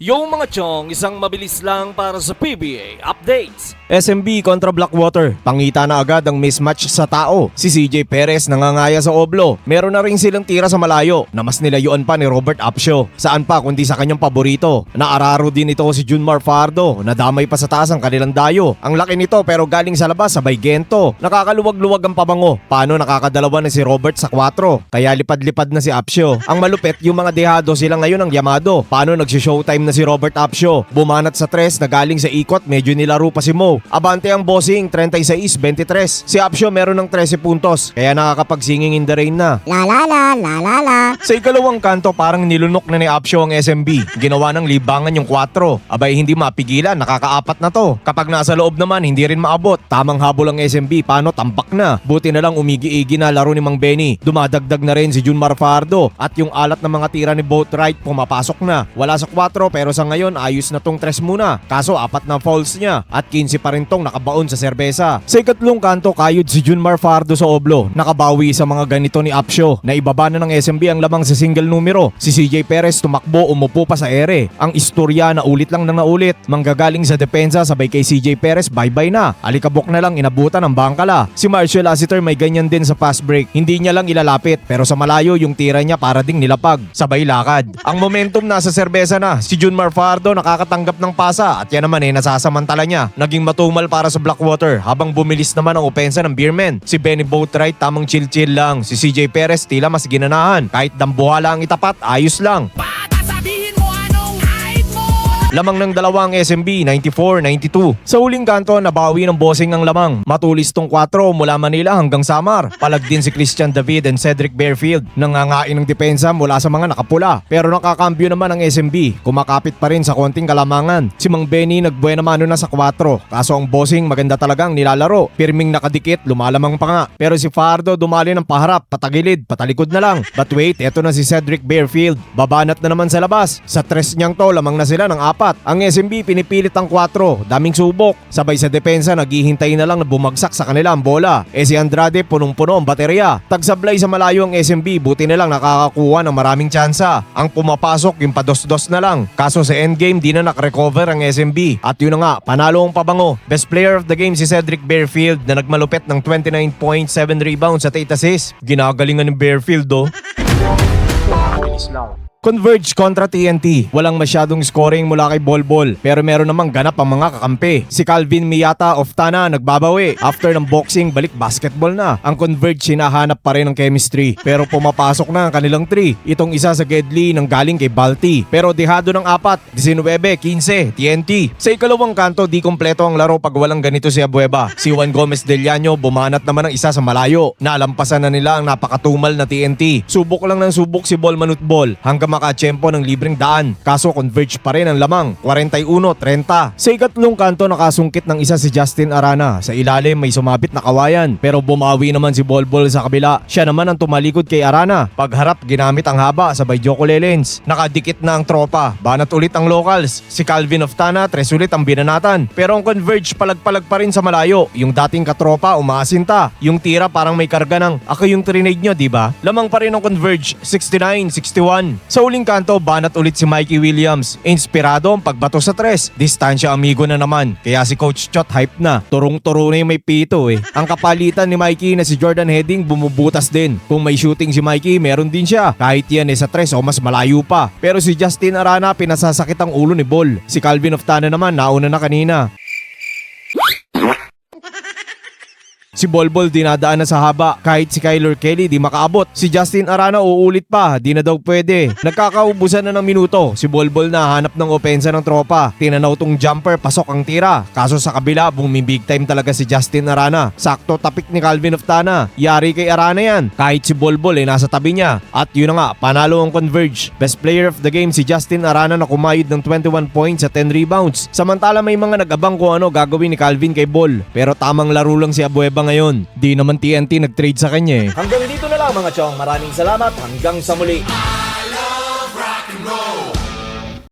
Yung mga chong, isang mabilis lang para sa PBA updates. SMB kontra Blackwater. Pangita na agad ang mismatch sa tao. Si CJ Perez nangangaya sa oblo. Meron na rin silang tira sa malayo na mas nilayuan pa ni Robert Apsio. Saan pa kundi sa kanyang paborito. Naararo din ito si Junmar Fajardo. Nadamay pa sa taas ang kanilang dayo. Ang laki nito pero galing sa labas sabay gento. Nakakaluwag-luwag ang pabango. Paano nakakadalawa na si Robert sa 4? Kaya lipad-lipad na si Apsio. Ang malupit yung mga dehado sila ngayon ang Yamado. Paano nagsi-showtime na si Robert Apsio? Bumanat sa 3 na galing sa ikot, medyo nilaro pa si Mo. Abante ang bossing, 36-23. Si Apsio meron ng 13 puntos, kaya nakakapagsinging in the rain na. La la la la la la. Sa ikalawang kanto parang nilunok na ni Apsio ang SMB. Ginawa ng libangan yung 4. Abay hindi mapigilan, nakakaapat na to. Kapag nasa loob naman, hindi rin maabot. Tamang habol ang SMB, paano tampak na. Buti na lang umigi-igi na laro ni Mang Benny. Dumadagdag na rin si Junmar Fajardo. At yung alat ng mga tira ni Boatwright pumapasok na. Wala sa 4 pero sa ngayon ayos na tong 3 muna. Kaso 4 na fouls niya at 15 pa rin tong nakabaon sa serbesa. Sa ikatlong kanto kayod si Junmar Fajardo sa oblo. Nakabawi sa mga ganito ni Apsio. Naibaba na ng SMB ang lamang sa single numero. Si CJ Perez tumakbo, umupo pa sa ere. Ang istorya na ulit lang na naulit. Manggagaling sa depensa sabay kay CJ Perez bye-bye na. Alikabok na lang inabutan ng bangkala. Si Marshall Lassiter may ganyan din sa fast break. Hindi niya lang ilalapit pero sa malayo yung tira niya para ding nilapag. Sabay lakad. Ang momentum nasa serbesa na. Si Junmar Fajardo nakakatanggap ng pasa at yan naman nasasamantala niya. Naging matumal para sa Blackwater habang bumilis naman ang opensa ng Beermen. Si Benny Boatwright tamang chill-chill lang. Si CJ Perez tila mas ginanahan. Kahit dambuhala ang itapat, ayos lang. Lamang ng dalawang SMB, 94-92. Sa huling kanto, nabawi ng bossing ang lamang. Matulis tong 4 mula Manila hanggang Samar. Palag din si Christian David and Cedric Bearfield. Nangangain ng depensa mula sa mga nakapula. Pero nakakambyo naman ang SMB. Kumakapit pa rin sa konting kalamangan. Si Mang Benny nagbuena mano na sa 4. Kaso ang bossing maganda talagang nilalaro. Pirming nakadikit, lumalamang pa nga. Pero si Fajardo dumali ng paharap, patagilid, patalikod na lang. But wait, eto na si Cedric Bearfield. Babanat na naman sa labas. Sa 3 niyang to, lamang na sila ng 4. Ang SMB pinipilit ang 4, daming subok. Sabay sa depensa naghihintay na lang na bumagsak sa kanila ang bola. Si Andrade punong-puno ang baterya. Tagsablay sa malayo ang SMB, buti na lang nakakakuha ng maraming tsansa. Ang pumapasok yung pados-dos na lang. Kaso sa endgame di na nakarecover ang SMB. At yun na nga, panalo ang pabango. Best player of the game si Cedric Bearfield na nagmalupet ng 29.7 rebounds at 8 assists. Ginagalingan ng Bearfield Converge kontra TNT. Walang masyadong scoring mula kay Bolbol pero meron namang ganap ang mga kakampi. Si Calvin Miyata of Tana nagbabawi. After ng boxing, balik basketball na. Ang Converge hinahanap pa rin ng chemistry pero pumapasok na ang kanilang 3. Itong isa sa Gedli nang galing kay Balti. Pero dehado ng 4, 19-15, TNT. Sa ikalawang kanto, di kompleto ang laro pag walang ganito si Abueva. Si Juan Gomez Del Llano bumanat naman ng isa sa malayo. Naalampasan na nila ang napakatumal na TNT. Subok lang ng subok si Ball Manutbol hanggang makatsyempo ng libreng daan. Kaso Converge pa rin ang lamang, 41-30. Sa ikatlong kanto nakasungkit ng isa si Justin Arana. Sa ilalim may sumabit na kawayan pero bumawi naman si Bolbol sa kabila. Siya naman ang tumalikod kay Arana. Pagharap ginamit ang haba sabay Joko Lelens. Nakadikit na ang tropa. Banat ulit ang locals. Si Calvin of Tana, 3 ulit ang binanatan. Pero ang Converge palag-palag pa rin sa malayo. Yung dating katropa umaasinta. Yung tira parang may karga ng ako yung trinade nyo, diba? Lamang pa rin ang Converge, 69-61. Sa huling kanto, banat ulit si Mikey Williams. Inspirado ang pagbato sa 3. Distansya amigo na naman. Kaya si Coach Chot hype na. Turong-turo na yung may pito Ang kapalitan ni Mikey na si Jordan Heading bumubutas din. Kung may shooting si Mikey, meron din siya. Kahit yan sa 3 o mas malayo pa. Pero si Justin Arana pinasasakit ang ulo ni Ball. Si Calvin of Tana naman nauna na kanina. Si Bolbol dinadaan na sa haba. Kahit si Kyler Kelly di makaabot. Si Justin Arana uulit pa. Di na daw pwede. Nagkakaubusan na ng minuto. Si Bolbol na hanap ng opensa ng tropa. Tinanaw tong jumper, pasok ang tira. Kaso sa kabila, bumibig time talaga si Justin Arana. Sakto tapik ni Calvin of Tana. Yari kay Arana yan. Kahit si Bolbol nasa tabi niya. At yun na nga, panalo ang Converge. Best player of the game si Justin Arana na kumayod ng 21 points at 10 rebounds. Samantala may mga nag-abang kung ano gagawin ni Calvin kay Ball. Pero tamang laro lang si Abueva ngayon. Di naman TNT nag-trade sa kanya Hanggang dito na lang mga chong. Maraming salamat. Hanggang sa muli.